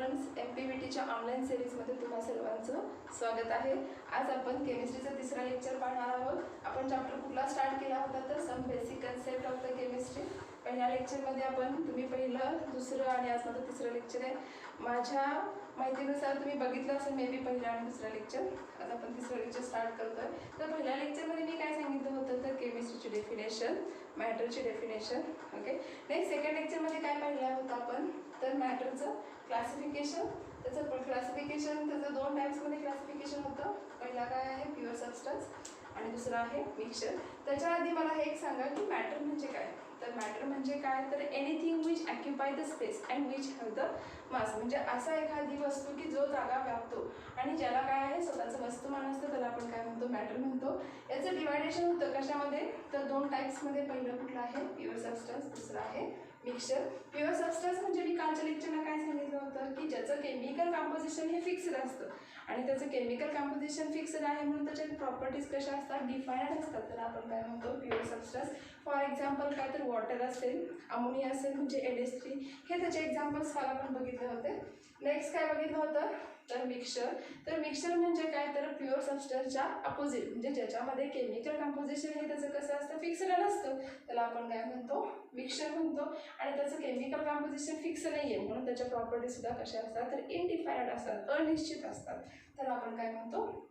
Students, MPVTच्या online सिरीजमध्ये तुम्हा सर्वांचं स्वागत आहे। आज आपण केमिस्ट्रीचा तिसरा लेक्चर पाहणार आहोत। आपण चॅप्टर कुठला स्टार्ट केला होता तर some basic concept of the chemistry. पहिल्या लेक्चरमध्ये आपण तुम्ही पहिलं, दुसरं आणि आज माझं तिसरं लेक्चर आहे। माझ्या माहितीनुसार तुम्ही बघितलं असेल मे बी पहिलं आणि दुसरं लेक्चर। आज आपण तिसरं लेक्चर स्टार्ट करतोय। तर पहिल्या लेक्चरमध्ये मी काय सांगितलं होतं तर केमिस्ट्रीची डेफिनेशन, मॅटरची डेफिनेशन। ओके, नेक्स्ट सेकंड लेक्चरमध्ये काय पाहिलं होतं आपण तर मॅटरचं क्लासिफिकेशन। त्याचं क्लासिफिकेशन त्याचं दोन टाइप्समध्ये क्लासिफिकेशन होतं। पहिला काय आहे प्युअर सबस्टन्स आणि दुसरा आहे मिक्सचर। त्याच्या आधी मला हे एक सांगा की मॅटर म्हणजे काय। तर मॅटर म्हणजे काय तर anything which occupy the space and which have the mass, म्हणजे असा एखादी वस्तू की जो जागा व्यापतो आणि ज्याला काय आहे स्वतःचं वस्तुमान असतं त्याला आपण काय म्हणतो मॅटर म्हणतो। याचं डिवायडेशन होतं कशामध्ये तर दोन टाइप्समध्ये। पहिलं कुठलं आहे प्युअर सबस्टन्स, दुसरं आहे मिक्सचर। प्युअर सबस्टन्स म्हणजे मी कालच्या लेक्चरला काय सांगितलं होतं की ज्याचं केमिकल कंपोजिशन हे फिक्स्ड असतं आणि त्याचं केमिकल कंपोजिशन फिक्स्ड आहे म्हणून त्याच्या प्रॉपर्टीज कशा असतात डिफाईन्ड असतात, तर आपण काय म्हणतो प्युअर सबस्टन्स। फॉर एक्झाम्पल काय तर वॉटर असेल, अमोनिया असेल म्हणजे NH3, हे त्याचे एक्झाम्पल्स काल आपण बघितले होते। नेक्स्ट काय बघितलं होतं तर मिक्सचर। तर मिक्सचर म्हणजे काय तर प्युअर सबस्टन्सच्या अपोजिट, म्हणजे ज्याच्यामध्ये केमिकल कंपोजिशन हे त्याचं कसं असतं फिक्स्ड नसतं त्याला आपण काय म्हणतो मिक्सचर म्हणतो। आणि त्याचं केमिकल कंपोजिशन फिक्स नाही आहे म्हणून त्याच्या प्रॉपर्टीज सुद्धा कशा असतात तर इनडिफाईन्ड असतात, अनिश्चित असतात, तर आपण काय म्हणतो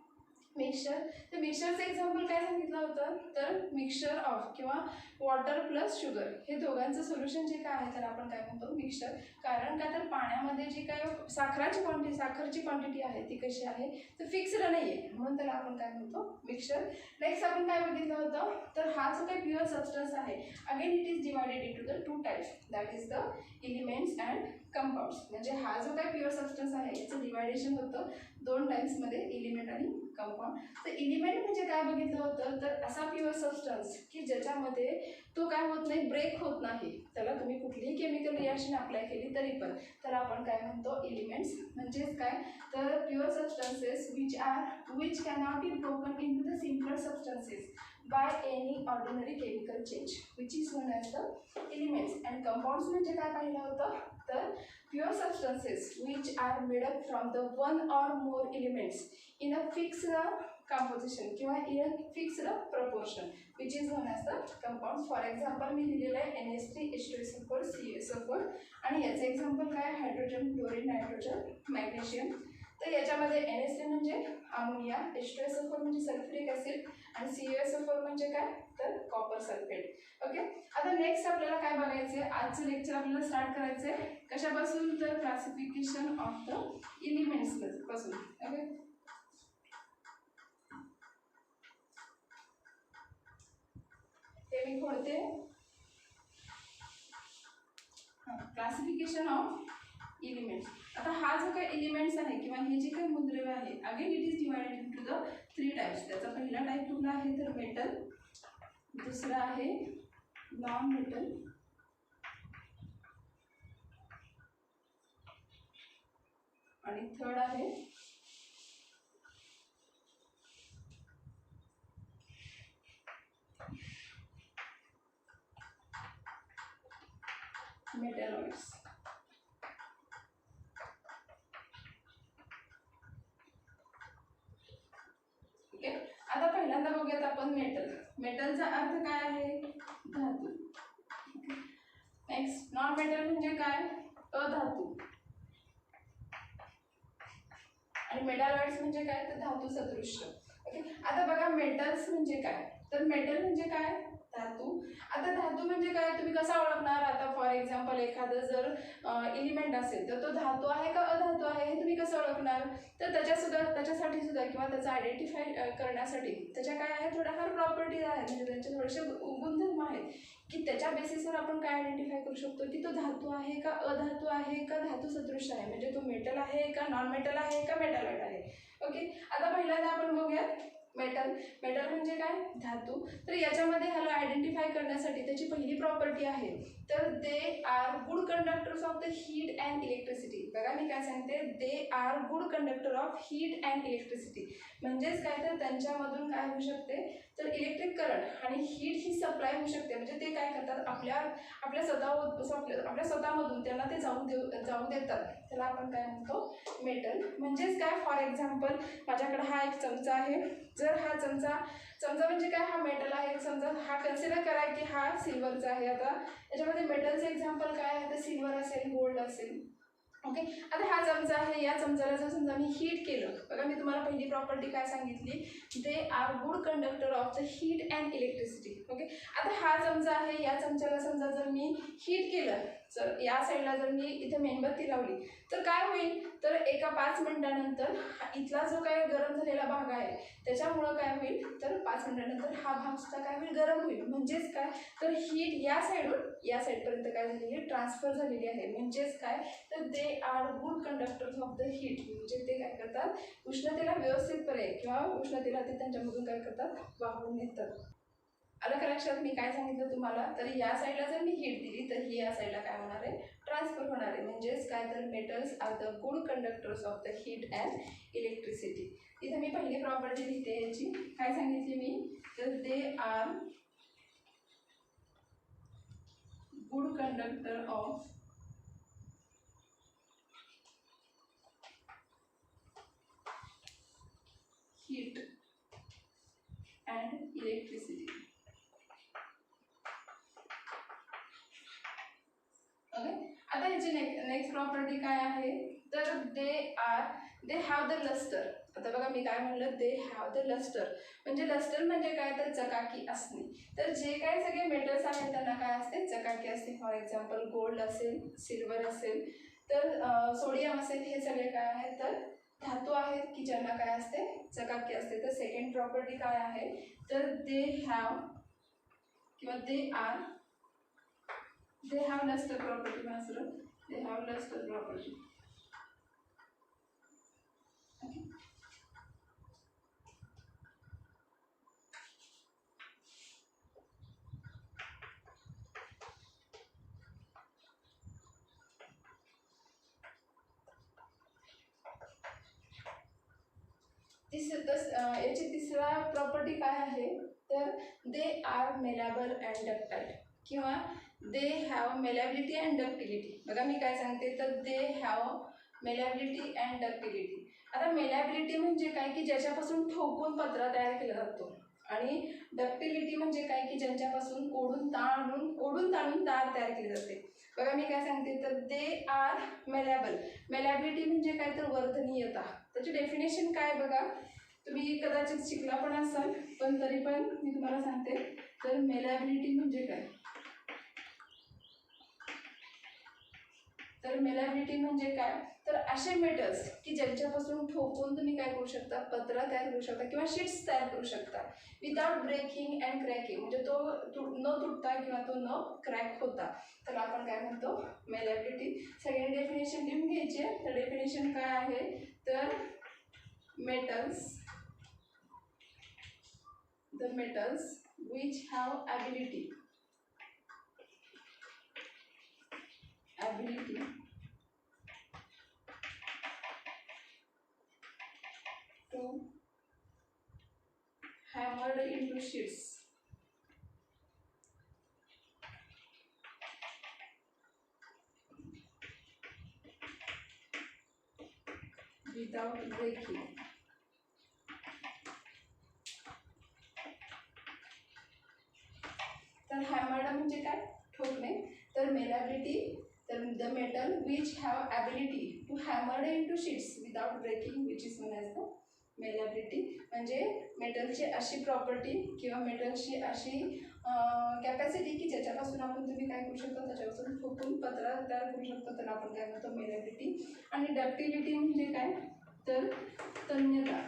मिक्सचर। तर मिक्सचरचं एक्झाम्पल काय सांगितलं होतं तर मिक्सचर ऑफ किंवा वॉटर प्लस शुगर हे दोघांचं सोल्युशन जे काय आहे तर आपण काय म्हणतो मिक्सचर। कारण का तर पाण्यामध्ये जी काय साखरची क्वांटिटी आहे ती कशी आहे तर फिक्स्ड नाही आहे म्हणून त्याला आपण काय म्हणतो मिक्सचर। नेक्स्ट आपण काय बघितलं होतं तर हा जो काही प्युअर सबस्टन्स आहे again it is divided into the two types, that is the elements and compounds. म्हणजे हा जो काही प्युअर सबस्टन्स आहे याचं डिवायडेशन होतं दोन टाइप्समध्ये, एलिमेंट आणि कंपाऊंड। तर एलिमेंट म्हणजे काय बघितलं होतं तर असा प्युअर सबस्टन्स की ज्याच्यामध्ये तो काय होत नाही ब्रेक होत नाही, त्याला तुम्ही कुठलीही केमिकल रिॲक्शन अप्लाय केली तरी पण, तर आपण काय म्हणतो एलिमेंट्स। म्हणजेच काय तर pure substances which cannot be broken into the simpler substances by any ordinary chemical change which is known as the elements। and compounds म्हणजे काय पाहिलं होतं तर pure substances which are made up from the one or more elements in a fixed composition किंवा in a fixed proportion which is known as the compounds। for example मी लिहिलेलं आहे NH3 H2SO4 CuSO4 आणि याचे example काय hydrogen, chlorine, nitrogen, magnesium. तर याच्यामध्ये NH3 म्हणजे ammonia, H2SO4 म्हणजे सल्फ्युरिक ॲसिड आणि CuSO4 म्हणजे काय तर कॉपर सल्फेट। ओके, आता नेक्स्ट आपल्याला काय बघायचं आहे, आजचं लेक्चर आपल्याला स्टार्ट करायचं आहे कशापासून तर क्लासिफिकेशन ऑफ द एलिमेंट्स पासून। ओके, ते मी खोडते क्लासिफिकेशन ऑफ एलिमेंट्स। आता हा जो काही एलिमेंट्स आहे किंवा हे जे काही मूलद्रव्य आहे again it is divided into the three types. त्याचा पहिला टाइप कुठला आहे तर मेटल, दुसरा आहे नॉन मेटल आणि थर्ड आहे मेटॅलॉइड्स। ओके, आता पहिल्यांदा बघूयात आपण मेटल। मेटलचा अर्थ काय आहे धातू। नेक्स्ट नॉन मेटल म्हणजे काय अधातू आणि मेटॅलॉइड्स म्हणजे काय तर धातू सदृश्य। ओके, आता बघा मेटल्स म्हणजे काय तर मेटल म्हणजे काय धातू। आता धातू म्हणजे काय तुम्ही कसा ओळखणार, आता फॉर एक्झाम्पल एखादं जर एलिमेंट असेल तर तो धातू आहे का अधातू आहे हे तुम्ही कसं ओळखणार तर त्याच्यासाठी सुद्धा किंवा त्याचं आयडेंटिफाय करण्यासाठी त्याच्या काय आहे थोड्याफार प्रॉपर्टीज आहेत, म्हणजे त्यांचे थोडेसे गुणधर्म आहेत की त्याच्या बेसिसवर आपण काय आयडेंटिफाय करू शकतो की तो धातू आहे का अधातू आहे का धातू सदृश आहे, म्हणजे तो मेटल आहे का नॉन मेटल आहे का मेटॅलॉइड आहे। ओके, आता पहिल्यांदा आपण बघूयात मेटल। मेटल म्हणजे काय धातू। तर याच्यामध्ये ह्याला आयडेंटिफाय करण्यासाठी त्याची पहिली प्रॉपर्टी आहे तर they R good conductors of the heat and electricity. बघा मी काय सांगते, they are good conductor of heat and electricity. म्हणजेच काय, तर त्यांच्यामधून काय होऊ शकते, तर इलेक्ट्रिक करंट आणि हीट ही सप्लाय होऊ शकते. म्हणजे ते काय करतात, आपल्या स्वतःमधून त्यांना ते जाऊ देतात. त्याला आपण काय म्हणतो, मेटल. म्हणजेच काय, फॉर एक्झाम्पल माझ्याकडे हा एक चमचा आहे. जर हा चमचा म्हणजे काय, हा मेटल आहे. समजा हा कन्सिडर करा की हा सिल्वरचा आहे. आता याच्यामध्ये मेटलचे एक्झाम्पल काय आहे, तर सिल्वर असेल, गोल्ड असेल. ओके, आता हा चमचा आहे. या चमचाला जर समजा मी हीट केलं, बघा मी तुम्हाला पहिली प्रॉपर्टी काय सांगितली, they are good conductor of the heat and electricity. Okay, आता हा चमचा आहे. या चमच्याला समजा जर मी हीट केलं, तर या साईडला जर मी इथे मेणबत्ती लावली, तर काय होईल, तर एका 5 मिनिटानंतर इथला जो काय गरम झालेला भाग आहे त्याच्यामुळं काय होईल, तर 5 मिनिटानंतर हा भाग सुद्धा काय होईल, गरम होईल. म्हणजेच काय, तर हीट या साईडून या साईडपर्यंत काय झालेली आहे, ट्रान्सफर झालेली आहे. म्हणजेच काय, तर they R good conductors of the heat. म्हणजे ते काय करतात, उष्णतेला व्यवस्थितपणे किंवा उष्णतेला ते त्यांच्यामधून काय करतात, वाहून नेतात. आलं का लक्षात मी काय सांगितलं तुम्हाला, तर या साईडला जर मी हीट दिली तर ही या साईडला काय होणार आहे, ट्रान्सफर होणार आहे. म्हणजेच काय, तर metals are the good conductors of the heat and electricity. इथे मी पहिली प्रॉपर्टी लिहिते याची, काय सांगितली मी, तर they R good conductor of heat and electricity. Okay, आता ह्याची नेक्स्ट प्रॉपर्टी काय आहे, तर दे हॅव द लस्टर. आता बघा मी काय म्हणलं, दे हॅव द लस्टर. म्हणजे लस्टर म्हणजे काय, तर चकाकी असणे. तर जे काही सगळे मेटल्स आहेत त्यांना काय असते, चकाकी असते. फॉर एक्झाम्पल गोल्ड असेल, सिल्वर असेल, तर सोडियम असेल, हे सगळे काय आहेत, तर धातू आहेत की ज्यांना काय असते, चकाकी असते. तर सेकंड प्रॉपर्टी काय आहे, तर दे हॅव किंवा दे have luster property. They have luster property. Okay. याची तिसरा प्रॉपर्टी काय आहे, तर दे आर मेलाबल अँड डक्टाईल किंवा they have malleability and ductility. बघा मी काय सांगते, तर दे हॅव मेलॅबिलिटी अँड डक्टिलिटी. आता मेलॅबिलिटी म्हणजे काय, की ज्याच्यापासून ठोकून पत्रा तयार केला जातो. आणि डक्टिलिटी म्हणजे काय, की ज्यांच्यापासून ओढून ताणून तार तयार केली जाते. बघा मी काय सांगते, तर दे आर मेलॅबल. मेलॅबिलिटी म्हणजे काय, तर वर्धनीयता. त्याची डेफिनेशन काय बघा, तुम्ही कदाचित शिकला पण असाल, पण तरी पण मी तुम्हाला सांगते. तर मेलॅबिलिटी म्हणजे काय, तर मेलॅबिलिटी म्हणजे काय, तर असे मेटल्स की ज्यांच्यापासून ठोकून तुम्ही काय करू शकता, पत्रा तयार करू शकता किंवा शीट्स तयार करू शकता विदाउट ब्रेकिंग अँड क्रॅकिंग. म्हणजे तो न तुटता किंवा तो न क्रॅक होता, तर आपण काय म्हणतो, मेलॅबिलिटी. सगळ्यांनी डेफिनेशन लिहून घ्यायची. तर डेफिनेशन काय आहे, तर the metals which have ability to hammered into sheets without breaking. तर हॅमर्ड म्हणजे काय, ठोकणे. तर मेलॅबिलिटी, तर the metal which have ability to hammered into sheets without breaking which is known as the malleability. म्हणजे मेटलची अशी प्रॉपर्टी किंवा मेटलची अशी कॅपॅसिटी की ज्याच्यापासून आपण तुम्ही काय करू शकता, त्याच्यापासून ठोकून पत्रा तयार करू शकतो, तर आपण काय म्हणतो, मेलॅबिलिटी. आणि डक्टिलिटी म्हणजे काय, तर तन्यता.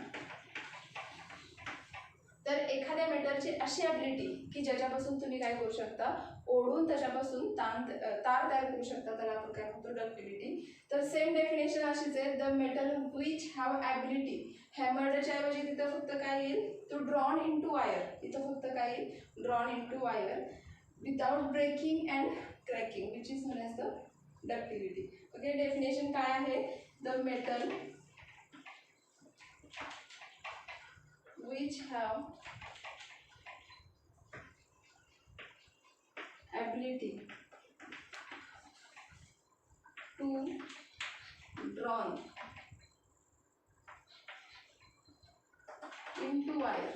तर एखाद्या मेटलची अशी ॲबिलिटी की ज्याच्यापासून तुम्ही काय करू शकता, ओढून त्याच्यापासून तार तयार करू शकता, त्याला आपण काय म्हणतो, डक्टिलिटी. तर सेम डेफिनेशन अशीच आहे, the metal which have ability. हॅमर्डच्या ऐवजी तिथं फक्त काय येईल, to drawn into wire. इथं फक्त काय येईल, drawn into wire without breaking and cracking which is known as the ductility. Okay, definition काय आहे? The metal which have ability to drawn into wire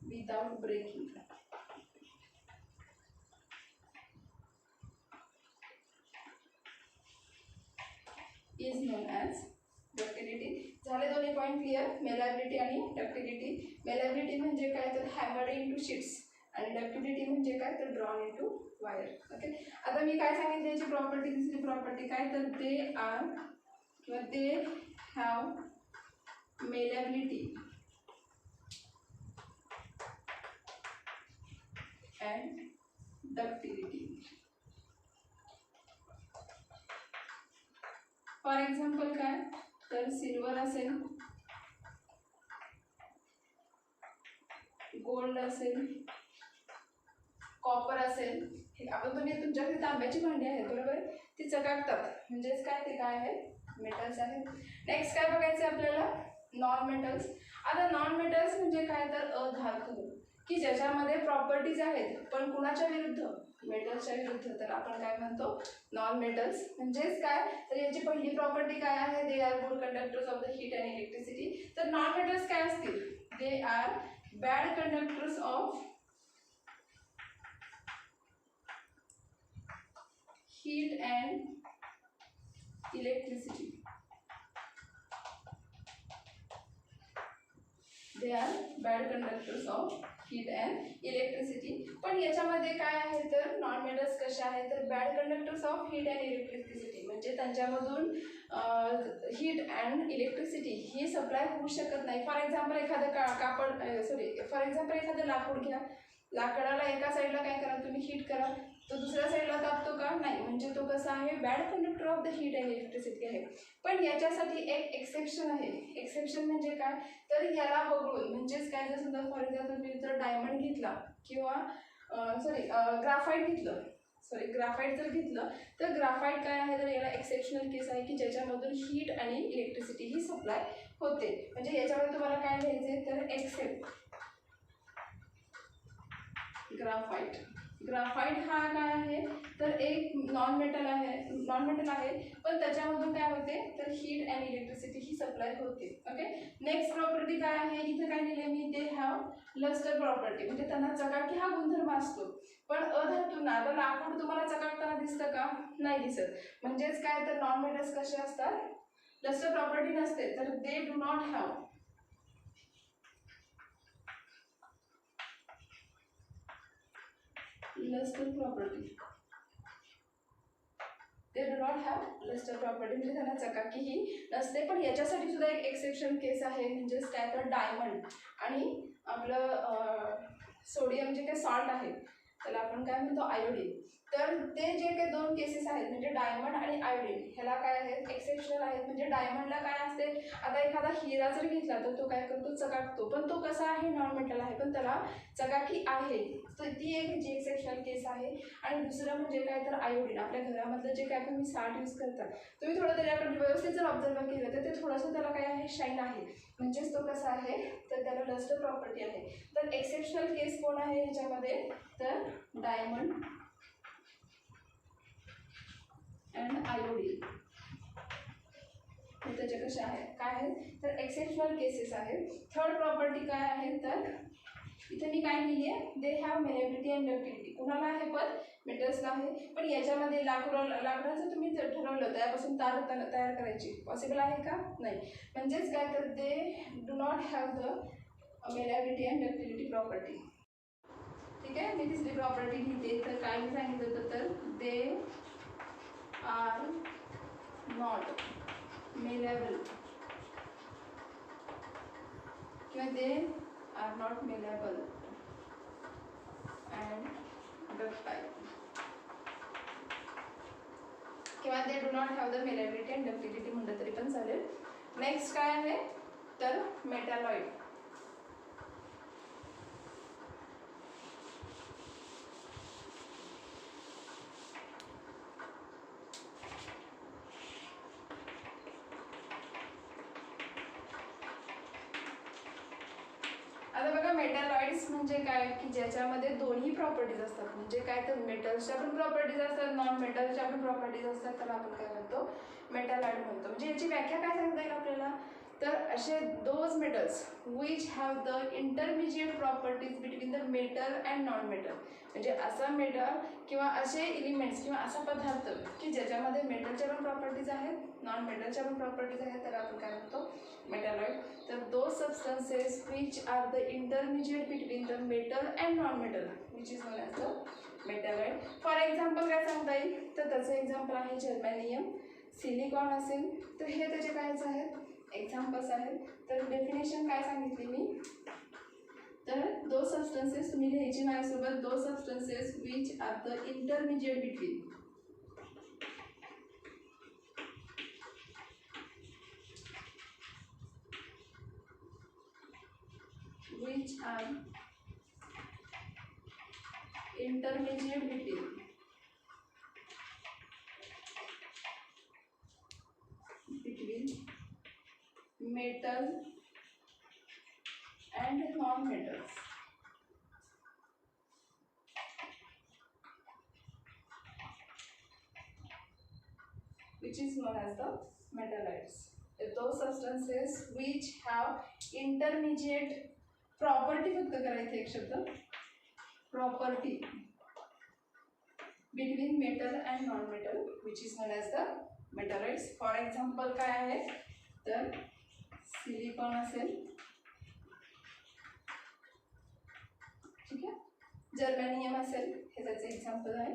without breaking is known as ductility. झाले दोन्ही point clear, मेलॅबिलिटी आणि ductility. मेलॅबिलिटी म्हणजे काय तर हॅमर्ड into sheets आणि ductility म्हणजे काय तर ड्रॉन इनटू वायर. ओके, आता मी काय सांगितले याची प्रॉपर्टी, दुसरी प्रॉपर्टी काय तर दे आर किंवा they have malleability and ductility. For example काय तर सिल्वर असेल, गोल्ड असेल, कॉपर असेल, हे आपण तुम्ही तुमच्याकडे तांब्याची भांडी आहेत बरोबर, ती चकाकतात म्हणजेच काय ते काय आहे? मेटल्स आहेत. नेक्स्ट काय बघायचं आपल्याला? Non metals. आता नॉन मेटल्स म्हणजे काय तर अधातू की ज्याच्यामध्ये प्रॉपर्टीज आहेत पण कुणाच्या विरुद्ध? मेटल्सच्या विरुद्ध. तर आपण काय म्हणतो? Non metals. म्हणजेच काय तर याची पहिली प्रॉपर्टी काय आहे? They are good conductors of the heat and electricity. तर नॉन मेटल्स काय असतील? They are bad conductors of heat and electricity. They are bad conductors of heat and electricity. पण याच्यामध्ये काय आहे तर नॉन मेटल्स कसे आहेत तर bad conductors of heat and electricity म्हणजे त्यांच्यामधून हीट अँड इलेक्ट्रिसिटी ही सप्लाय होऊ शकत नाही. फॉर एक्झाम्पल एखादं फॉर एक्झाम्पल एखादं लाकूड घ्या, लाकडाला एका साईडला काय करा तुम्ही? हीट करा, तो दुसऱ्या साईडला तापतो का? नाही. म्हणजे तो कसा आहे? Bad conductor of the heat and electricity आहे. पण याच्यासाठी एक एक्सेप्शन आहे. एक्सेप्शन म्हणजे काय तर याला वगळून, म्हणजेच काय जर समजा फॉर एक्झाम्पल तुम्ही जर डायमंड घेतला किंवा ग्राफाईट जर घेतलं तर ग्राफाईट काय आहे तर याला एक्सेप्शनल केस आहे की ज्याच्यामधून हीट आणि इलेक्ट्रिसिटी ही सप्लाय होते. म्हणजे याच्यामध्ये तुम्हाला काय लिहायचंय तर एक्सेप्ट ग्राफाईट. ग्राफाईट हा काय आहे तर एक नॉन मेटल आहे पण त्याच्यामधून काय होते तर हीट अँड इलेक्ट्रिसिटी ही सप्लाय होते. ओके, नेक्स्ट प्रॉपर्टी काय आहे? इथे काय लिहिले मी? They have lustre property. म्हणजे त्यांना चकाकी हा गुणधर्म असतो. पण अधातूंना, आता लाकूड तुम्हाला चकाकताना दिसतं का? नाही दिसत. म्हणजेच काय तर नॉन मेटल्स कसे असतात? लस्टर प्रॉपर्टी नसते. तर they do not have lustre property. They do not have lustre property म्हणजे त्यांना चकाकी ही नसते. पण याच्यासाठी सुद्धा एक एक्सेप्शन केस आहे. म्हणजेच काय तर डायमंड आणि आपलं सोडियम जे काही सॉल्ट आहे त्याला आपण काय म्हणतो? आयोडीन. तर ते जे काही दोन केसेस आहेत म्हणजे डायमंड आणि आयोडीन ह्याला काय आहेत? एक्सेप्शनल आहेत. म्हणजे डायमंडला काय असते, आता एखादा हिरा जर घेतला तर तो काय करतो? चकाकतो. पण तो कसा आहे? नॉन मेटल आहे पण त्याला चकाकी आहे. तर ती एक जी एक्सेप्शनल केस आहे. आणि दुसरं म्हणजे काय तर आयोडीन. आपल्या घरामधलं जे काय तुम्ही साल्ट यूज करता तुम्ही थोडं त्याच्याकडे व्यवस्थित जर ऑब्झर्व केलं तर ते थोडंसं त्याला काय आहे? शाईन आहे. म्हणजेच तो कसा आहे तर त्याला लस्टर प्रॉपर्टी आहे. तर एक्सेप्शनल केस कोण आहे ह्याच्यामध्ये तर डायमंड अँड आयोडीन. हे त्याचे कसे आहेत? काय आहेत तर एक्सेप्शनल केसेस आहेत. थर्ड प्रॉपर्टी काय आहे तर इथे मी काय लिहिली आहे? They have malleability and ductility. कुणाला आहे? पण मेटल्सला आहे. पण याच्यामध्ये लाकडाचं तुम्ही ठरवलं त्यापासून तार तयार करायची पॉसिबल आहे का? नाही. म्हणजेच काय तर they do not have the malleability and ductility property. ठीक आहे, मी तिसरी प्रॉपर्टी लिहिते. तर काय मी सांगितलं होतं तर दे आर नॉट मेलेबल किंवा they are not malleable and ductile किंवा they do not have the malleability and ductility म्हणलं तरी पण चालेल. नेक्स्ट काय आहे तर मेटॅलॉइड. मेटलाइट्स म्हणजे काय की ज्याच्यामध्ये दोन्ही प्रॉपर्टीज असतात. म्हणजे काय तर मेटल्सच्या पण प्रॉपर्टीज असतात, नॉन मेटल्सच्या पण प्रॉपर्टीज असतात, त्याला आपण काय म्हणतो मेटलाइट म्हणतो. म्हणजे याची व्याख्या काय सांगता येईल आपल्याला, तर असे those metals which have the intermediate properties between the metal and non metal. म्हणजे असा मेटल किंवा असे एलिमेंट्स किंवा असा पदार्थ की ज्याच्यामध्ये मेटलच्या पण प्रॉपर्टीज आहेत, नॉन मेटलच्या पण प्रॉपर्टीज आहेत, त्याला आपण काय म्हणतो मेटॅलॉइड. तर those substances which are the intermediate between the metal and non metal which is known as the metalloid. For example काय सांगता येईल, तर त्याचं एक्झाम्पल आहे जर्मेनियम, सिलिकॉन असेल, तर हे त्याचे कायच आहेत एक्झाम्पल्स आहेत. तर डेफिनेशन काय सांगितली मी, तर दो सबस्टन्सेस तुम्ही लिहायची माझ्यासोबत, those substances which are the intermediate between which are intermediate between metal and non-metals. Which is known as the metallites. Those substances which have intermediate property फक्त करायचं एक शब्द property between metal and non metal which is known as the मेटलाइट्स. For example काय आहे, तर silicon असेल, ठीक आहे, जर्मेनियम असेल, हे त्याचे एक्झाम्पल आहे.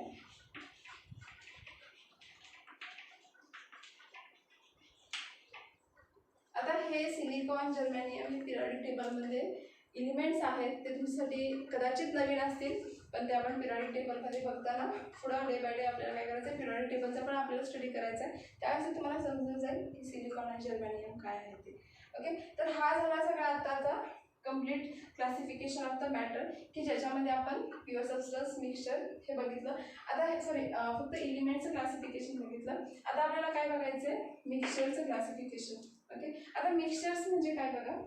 आता हे सिलिकॉन, जर्मेनियम हे पिरियडिक टेबलमध्ये एलिमेंट्स आहेत, ते तुमच्यासाठी कदाचित नवीन असतील, पण ते आपण पिरियडिक टेबलमध्ये बघताना पुढं डे बाय डे आपल्याला काय करायचं आहे, पिरियडिक टेबलचा पण आपल्याला स्टडी करायचा आहे. त्यावेळेस तुम्हाला समजून जाईल की सिलिकॉन आणि जर्मेनियम काय आहे ते. ओके, तर हा झाला सगळा आताचा complete classification of the matter की ज्याच्यामध्ये आपण प्युअर सबस्टन्स, मिक्सचर हे बघितलं. आता सॉरी फक्त एलिमेंटचं क्लासिफिकेशन बघितलं. आता आपल्याला काय बघायचं आहे, मिक्सचरचं क्लासिफिकेशन. ओके, आता मिक्सचर्स म्हणजे काय बघा,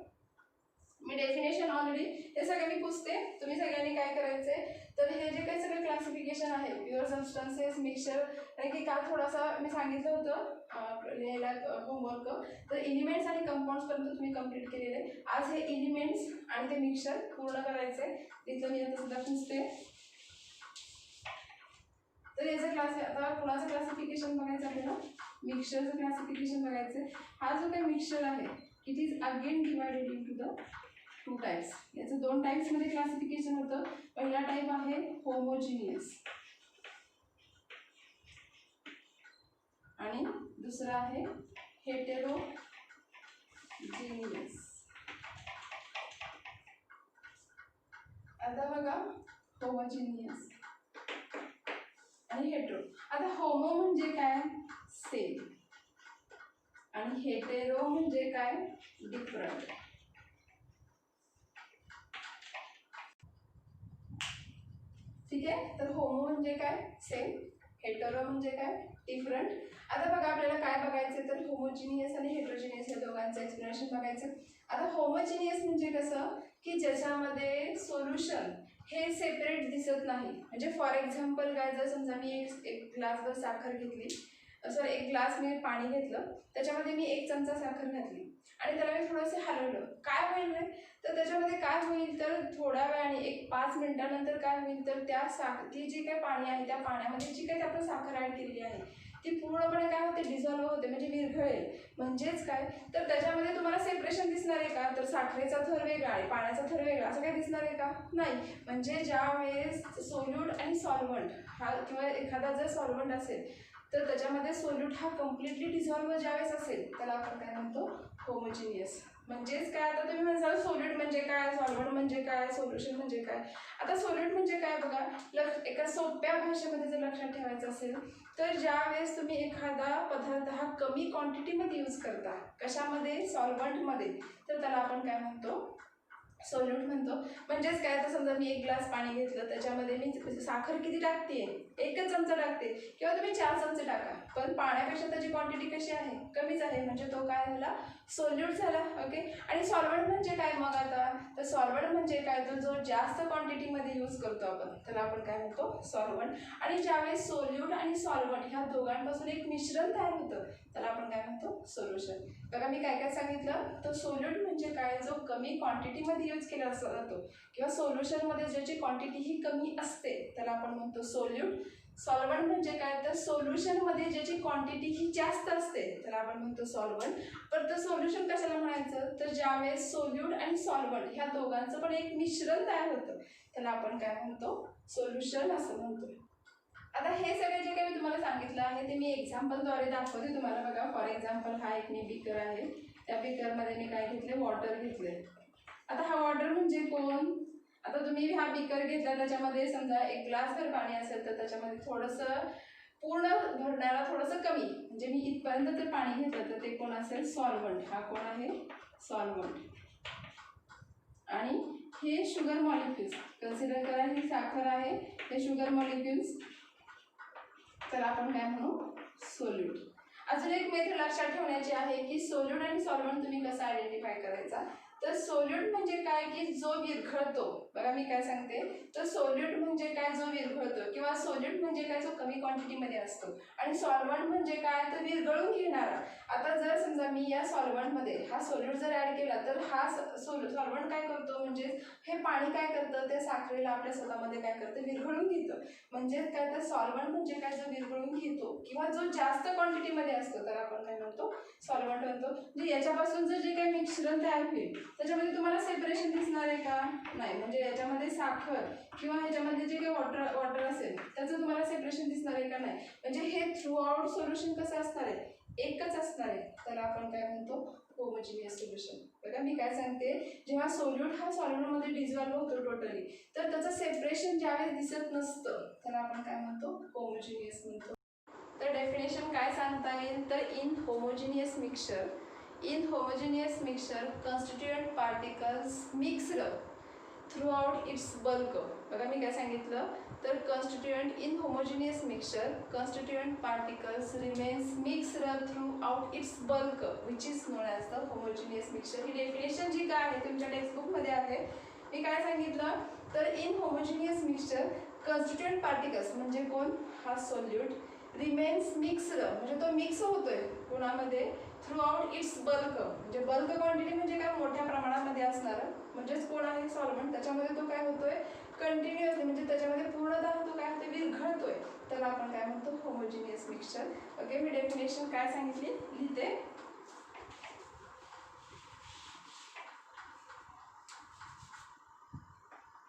मी डेफिनेशन ऑलरेडी हे सगळं मी पुसते, तुम्ही सगळ्यांनी काय करायचं आहे, तर हे जे काही सगळं क्लासिफिकेशन आहे प्युअर सबस्टन्सेस, मिक्सचर, कारण की काल थोडासा मी सांगितलं होतं लिहायला होमवर्क, तर एलिमेंट्स आणि कंपाऊंड्सपर्यंत तुम्ही कंप्लीट केलेले. आज हे एलिमेंट्स आणि ते मिक्सचर पूर्ण करायचं आहे, तिथं मी आता सुद्धा पुसते. तर याचं क्लास आता कुणाचं क्लासिफिकेशन बघायचं आपल्याला, मिक्सचरचं क्लासिफिकेशन बघायचं आहे. हा जो काही मिक्सचर आहे it is again divided into the two types. याचं दोन टाइप्समध्ये क्लासिफिकेशन होतं. पहिला टाइप आहे होमोजिनियस आणि दुसरा आहे हेटेरोजिनियस. आता बघा होमोजिनियस आणि हेटेरो. आता होमो म्हणजे काय, सेम, आणि हेटेरो म्हणजे काय, डिफरंट. ठीक आहे, तर होमो म्हणजे काय, सेम, हेटेरो म्हणजे काय, डिफरंट. आता बघा आपल्याला काय बघायचं, तर होमोजिनियस आणि हेटेरोजिनियस या दोघांचं एक्सप्लेनेशन बघायचं. आता होमोजिनियस म्हणजे कसं की ज्याच्यामध्ये सोल्युशन हे सेपरेट दिसत नाही. म्हणजे फॉर एक्झाम्पल काय, जर समजा मी एक ग्लासभर साखर घेतली, सॉरी एक ग्लास मी पाणी घेतलं, त्याच्यामध्ये मी 1 चमचा साखर घातली आणि त्याला मी थोडंसं हलवलं, काय होईल रे, तर त्याच्यामध्ये काय होईल, तर थोड्या वेळाने एक 5 मिनिटानंतर काय होईल, तर त्या ती जी काही पाणी आहे त्या पाण्यामध्ये जी काही आपण साखर ॲड केलेली आहे ती पूर्णपणे काय होते, डिझॉल्व्ह होते, म्हणजे विरघळेल. म्हणजेच काय, तर त्याच्यामध्ये तुम्हाला सेपरेशन दिसणार आहे का, तर साखरेचा थर वेगळा आहे, पाण्याचा थर वेगळा, असं काही दिसणार आहे का, नाही. म्हणजे ज्या वेळेस सोल्यूट आणि सॉल्व्हंट हा किंवा एखादा जर सॉल्व्हंट असेल तर त्याच्यामध्ये सोल्यूट हा कम्प्लिटली डिझॉल्व्ह ज्यावेळेस असेल त्याला आपण काय म्हणतो, होमोजिनियस. म्हणजेच काय, आता तुम्ही म्हणाल सोल्यूट म्हणजे काय, सॉल्व्हंट म्हणजे काय, सोल्युशन म्हणजे काय. आता सोल्यूट म्हणजे काय बघा, एका सोप्या भाषेमध्ये जर लक्षात ठेवायचं असेल तर ज्या वेळेस तुम्ही एखादा पदार्थ हा कमी क्वांटिटीमध्ये यूज करता, कशामध्ये, सॉल्व्हंटमध्ये, तर त्याला आपण काय म्हणतो, सोल्यूट म्हणतो. म्हणजेच काय, तर समजा मी 1 ग्लास पाणी घेतलं, त्याच्यामध्ये मी साखर किती टाकते, 1च चमचा टाकते किंवा तुम्ही 4 चमचे टाका, पण पाण्यापेक्षा त्याची क्वांटिटी कशी आहे, कमीच आहे, म्हणजे तो काय झाला, सोल्यूट झाला. ओके. आणि सॉल्व्हंट म्हणजे काय मग आता, तर सॉल्व्हंट म्हणजे काय, तर जो जास्त क्वांटिटीमध्ये यूज करतो आपण त्याला आपण काय म्हणतो, सॉल्व्हंट. आणि ज्यावेळेस सोल्यूट आणि सॉल्व्हंट ह्या दोघांपासून एक मिश्रण तयार होतं त्याला आपण काय म्हणतो, सोल्युशन. बघा मी काय काय सांगितलं, तर सोल्यूट म्हणजे काय, जो कमी क्वांटिटीमध्ये यूज केला जातो किंवा सोल्युशनमध्ये ज्याची क्वांटिटी ही कमी असते त्याला आपण म्हणतो सोल्यूट. सॉल्व्हंट म्हणजे काय, तर सोल्युशनमध्ये ज्याची क्वांटिटी ही जास्त असते त्याला आपण म्हणतो सॉल्व्हंट. पण तर सोल्युशन कशाला म्हणायचं, तर ज्यावेळेस सोल्यूट आणि सॉल्व्हंट ह्या दोघांचं पण एक मिश्रण तयार होतं त्याला आपण काय म्हणतो, सोल्युशन असं म्हणतो. आता हे सगळे जे काही मी तुम्हाला सांगितलं आहे ते मी एक्झाम्पलद्वारे दाखवते तुम्हाला. बघा फॉर एक्झाम्पल हा एक मी बीकर आहे, त्या बीकरमध्ये मी काय घेतले, वॉटर घेतले. आता हा वॉटर म्हणजे कोण, आता तुम्ही हा बीकर घेतला, त्याच्यामध्ये समजा 1 ग्लासभर पाणी असेल तर त्याच्यामध्ये थोडंसं पूर्ण भरण्याला थोडंसं कमी, म्हणजे मी इथपर्यंत जर पाणी घेतलं तर ते कोण असेल, सॉल्व्हंट. हा कोण आहे, सॉल्व्हंट. आणि हे शुगर मॉलिक्युल्स, कन्सिडर करा ही साखर आहे, हे शुगर मॉलिक्युल्स, तर आपण काय म्हणू, सोल्यूट. अजून एक मेथड लक्षात ठेवण्याची आहे की सोल्यूट आणि सॉल्व्हंट तुम्ही कसं आयडेंटिफाय करायचा, तर सोल्यूट म्हणजे काय, की जो विरघळतो. बघा मी काय सांगते, तर सोल्यूट म्हणजे काय, जो विरघळतो, किंवा सोल्यूट म्हणजे काय, जो कमी क्वांटिटीमध्ये असतो. आणि सॉल्व्हंट म्हणजे काय, तर विरघळून घेणारा. आता जर समजा मी या सॉल्व्हंटमध्ये हा सोल्यूट जर ॲड केला तर हा सॉल्व्हंट काय करतो, म्हणजे हे पाणी काय करतं, ते साखरेला आपल्या स्वतःमध्ये काय करतं, विरघळून घेतं. म्हणजे काय, तर सॉल्व्हंट म्हणजे काय, जो विरघळून घेतो किंवा जो जास्त क्वांटिटीमध्ये असतो तर आपण काय म्हणतो, सॉल्व्हंट म्हणतो. म्हणजे याच्यापासून जर जे काही मिश्रण तयार होईल त्याच्यामध्ये तुम्हाला सेपरेशन दिसणार आहे का, नाही. म्हणजे याच्यामध्ये साखर किंवा ह्याच्यामध्ये जे काही वॉटर असेल त्याचं तुम्हाला सेपरेशन दिसणार आहे का, नाही. म्हणजे हे थ्रू आउट सोल्युशन कसं असणार आहे, एकच असणार आहे, तर आपण काय म्हणतो, होमोजिनियस सोल्युशन. बघा मी काय सांगते, जेव्हा सोल्यूट हा सॉल्व्हंटमध्ये डिझॉल्व्ह होतो टोटली, तर त्याचं सेपरेशन ज्यावेळेस दिसत नसतं त्याला आपण काय म्हणतो, होमोजिनियस म्हणतो. तर डेफिनेशन काय सांगता येईल, तर in homogeneous mixture, in homogeneous mixture constituent particles mixed throughout its bulk. बघा मी काय सांगितलं, तर constituent in homogeneous mixture constituent particles remains mixed throughout its bulk which is known as the homogeneous mixture. ही definition जी काय आहे तुमच्या टेक्स्टबुकमध्ये आहे. मी काय सांगितलं, तर in homogeneous mixture constituent particles म्हणजे कोण, हा सोल्यूट, रिमेन्स मिक्स्ड म्हणजे तो मिक्स होतोय कोणामध्ये, थ्रू आउट इट्स बल्क. म्हणजे बल्क क्वांटिटी म्हणजे काय, मोठ्या प्रमाणामध्ये असणारं, म्हणजेच कोण आहे, सॉल्व्हंट. त्याच्यामध्ये तो काय होतोय, कंटिन्युअसली, म्हणजे त्याच्यामध्ये पूर्णतः तो काय होतोय, विरघळतोय, त्याला आपण काय म्हणतो, होमोजिनियस मिक्सचर. ओके. मी डेफिनेशन काय सांगितली लिहिते.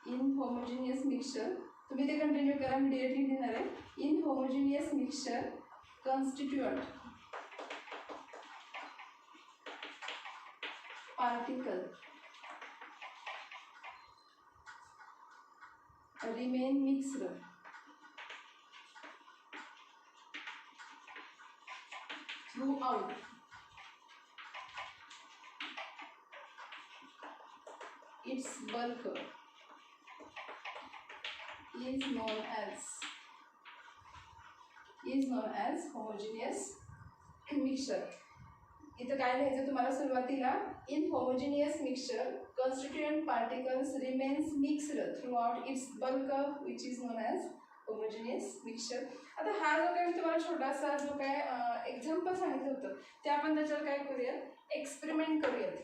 इन होमोजिनियस मिक्सचर, तुम्ही ते कंटिन्यू करा, मी डिरेक्टली लिहिणार आहे. In homogeneous mixture constituent particle remain mixed throughout its bulk is known as homogeneous mixture. इथं काय लिहायचं तुम्हाला सुरुवातीला, in homogeneous mixture constituent particles remains mixed throughout its bulk which is known as homogeneous mixture. आता हा जो काय मी तुम्हाला छोटासा जो काय एक्झाम्पल सांगितलं होतं ते आपण त्याच्यावर काय करूयात, एक्सपेरिमेंट करूयात.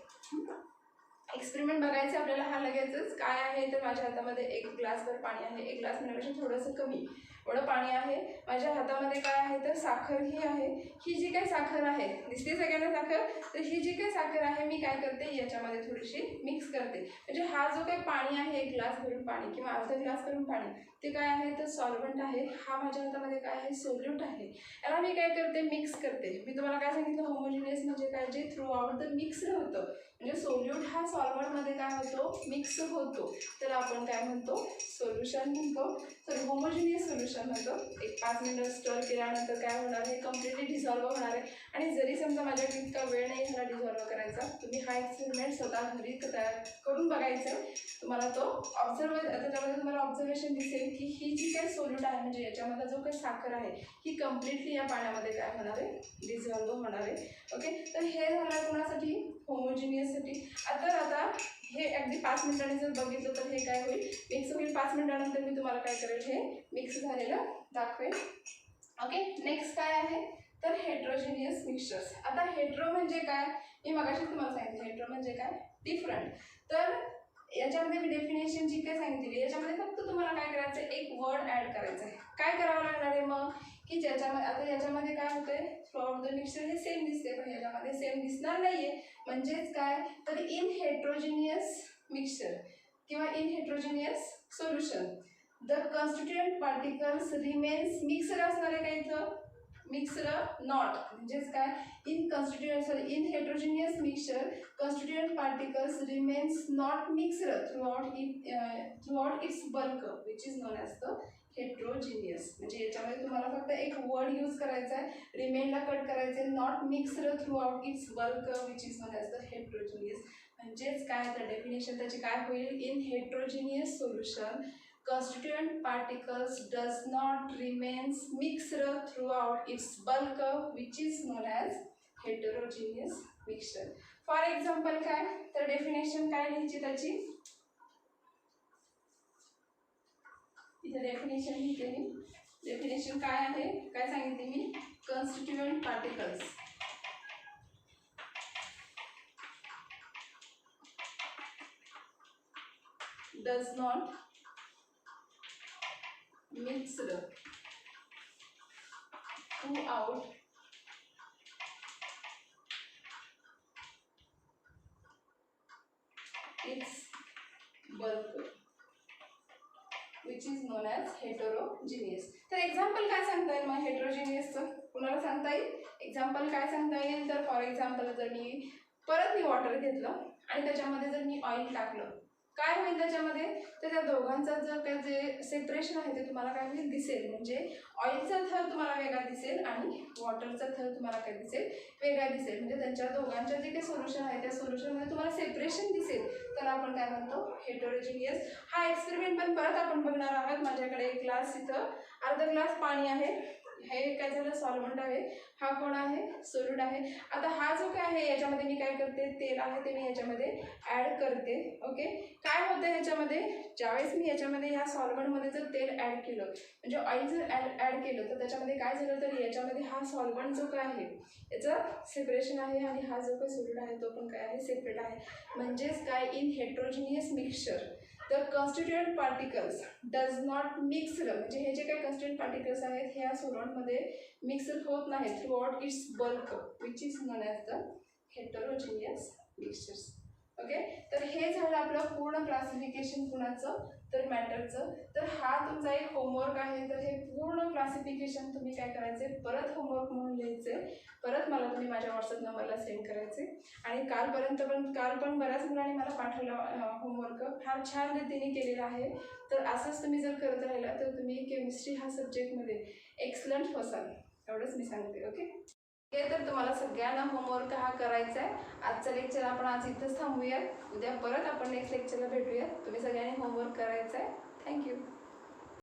एक्सपेरिमेंट बघायचं आपल्याला. हा लगेचच काय आहे, तर माझ्या हातामध्ये 1 ग्लासभर पाणी आहे, 1 ग्लास म्हणण्यापेक्षा थोडंसं कमी एवढं पाणी आहे. माझ्या हातामध्ये काय आहे, तर साखर ही आहे. ही जी काही साखर आहे, दिसते सगळ्यांना साखर, तर ही जी काही साखर आहे मी काय करते, याच्यामध्ये थोडीशी मिक्स करते. म्हणजे हा जो काही पाणी आहे, 1 ग्लास भरून पाणी किंवा अर्धा ग्लास भरून पाणी, ते काय आहे, तर सॉल्व्हंट आहे. हा माझ्या हातामध्ये काय आहे, सोल्यूट आहे. याला मी काय करते, मिक्स करते. मी तुम्हाला काय सांगितलं, होमोजिनियस म्हणजे काय, जे थ्रू आउट द मिक्स्ड होतं. म्हणजे सोल्यूट हा सॉल्व्हंटमध्ये काय होतो, मिक्स होतो, तर आपण काय म्हणतो, सोल्युशन म्हणतो. सॉरी, होमोजिनियस सोल्युशन म्हणतो. एक 5 मिनिटं स्टर केल्यानंतर काय होणार आहे, कम्प्लिटली डिझॉल्व्ह होणार आहे. आणि जरी समजा माझ्याकडे इतका वेळ नाही झाला डिझॉल्व्ह करायचा, तुम्ही हा एक्सपेरिमेंट स्वतः घरी तयार करून बघायचं आहे. तुम्हाला तो त्याच्यामध्ये तुम्हाला ऑब्झर्वेशन दिसेल की ही जी काही सोल्यूट आहे, म्हणजे याच्यामध्ये जो काही साखर आहे, ही कम्प्लिटली या पाण्यामध्ये काय होणार आहे, डिझॉल्व्ह होणार आहे. ओके, तर हे झालं कोणासाठी, होमोजिनियससाठी. आता हे अगदी 5 मिनिटांनी जर बघितलं तर हे काय होईल, मिक्स होईल. 5 मिनिटानंतर मी तुम्हाला काय करेल, हे मिक्स झालेलं दाखवेल. ओके, नेक्स्ट काय आहे तर हेट्रोजिनियस मिक्सचर्स. आता हेट्रो म्हणजे काय, मी मगाशी तुम्हाला सांगितलं हेट्रो म्हणजे काय, डिफरंट. तर याच्यामध्ये मी डेफिनेशन जी काय सांगितली, याच्यामध्ये फक्त तुम्हाला काय करायचं आहे, एक वर्ड ॲड करायचं आहे. काय करावं लागणार आहे मग, की ज्याच्यामध्ये आता याच्यामध्ये काय होतंय, थ्रूआउट द मिक्सचर हे सेम दिसते, पण याच्यामध्ये सेम दिसणार नाहीये. म्हणजेच काय तर इन हेट्रोजिनियस मिक्सचर किंवा in heterogeneous solution the constituent particles remains mixed असणार आहे का इथं, मिक्सड नॉट. म्हणजेच काय, in heterogeneous mixture constituent particles remains not mixed throughout its bulk, which is known as the heterogeneous. म्हणजे याच्यामध्ये तुम्हाला फक्त एक वर्ड यूज करायचा आहे, रिमेनला कट करायचं आहे, not mixed throughout its bulk which is known as the heterogeneous. म्हणजेच काय तर डेफिनेशन त्याची काय होईल, in heterogeneous solution constituent particles does not remains mixed throughout its bulk which is known as heterogeneous mixture. For example काय तर definition काय लिहायची त्याची, इथे डेफिनेशन लिहिते मी. डेफिनेशन काय आहे, काय सांगितले मी, constituent particles does not mixed throughout its bulk which is known as heterogeneous. तर एक्झाम्पल काय सांगता येईल मग हेटेरोजिनियसचं, कुणाला सांगता येईल एक्झाम्पल काय सांगता येईल, तर फॉर एक्झाम्पल जर मी वॉटर घेतलं आणि त्याच्यामध्ये जर मी ऑइल टाकलं, काय होईल त्याच्यामध्ये, तर त्या दोघांचा जर काय जे सेपरेशन आहे ते तुम्हाला काय होईल दिसेल. म्हणजे ऑइलचा थर तुम्हाला वेगळा दिसेल आणि वॉटरचा थर तुम्हाला काय दिसेल, वेगळा दिसेल. म्हणजे त्यांच्या दोघांच्या जे काही सोल्युशन आहे त्या सोल्युशनमध्ये तुम्हाला सेपरेशन दिसेल, तर आपण काय म्हणतो, हेटेरोजिनियस. हा एक्सपेरिमेंट पण परत आपण बघणार आहोत. माझ्याकडे एक ग्लास, इथं अर्धा ग्लास पाणी आहे, हे काय झालं सॉल्व्हंट आहे, हा कोण आहे, सोल्यूट आहे. आता हा जो काय आहे याच्यामध्ये मी काय करते, तेल आहे ते मी याच्यामध्ये ॲड करते. ओके, काय होतं ह्याच्यामध्ये, ज्यावेळेस मी याच्यामध्ये ह्या सॉल्व्हंटमध्ये जर तेल ॲड केलं, म्हणजे ऑइल जर ॲड केलं, तर त्याच्यामध्ये काय झालं, तर याच्यामध्ये हा सॉल्व्हंट जो काय आहे याचं सेपरेशन आहे आणि हा जो काही सोल्यूट आहे तो पण काय आहे, सेपरेट आहे. म्हणजेच काय, in heterogeneous mixture the constituent particles does not mixed, म्हणजे हे जे काही कॉन्स्टिट्युएंट पार्टिकल्स आहेत हे या सॉल्व्हंटमध्ये मिक्सड होत नाही throughout its bulk which is known as the heterogeneous mixtures. Okay, तर हे झालं आपलं पूर्ण क्लासिफिकेशन कुणाचं, तर मॅटरचं. तर हा तुमचा एक होमवर्क आहे. तर हे पूर्ण क्लासिफिकेशन तुम्ही काय करायचे, परत होमवर्क म्हणून लिहायचे, परत मला तुम्ही माझ्या व्हॉट्सअप नंबरला सेंड करायचे. आणि काल पण बऱ्याच मुलांनी मला पाठवलं होमवर्क, फार छान रीतीने केलेलं आहे. तर असंच तुम्ही जर करत राहिला तर तुम्ही केमिस्ट्री हा सब्जेक्टमध्ये एक्सलंट होसाल, एवढंच मी सांगते. ओके, तर तुम्हाला सगळ्यांना होमवर्क हा करायचा आहे. आजचं लेक्चर आपण आज इथंच थांबूयात. उद्या परत आपण नेक्स्ट लेक्चरला भेटूयात. तुम्ही सगळ्यांनी होमवर्क करायचा आहे. थँक्यू.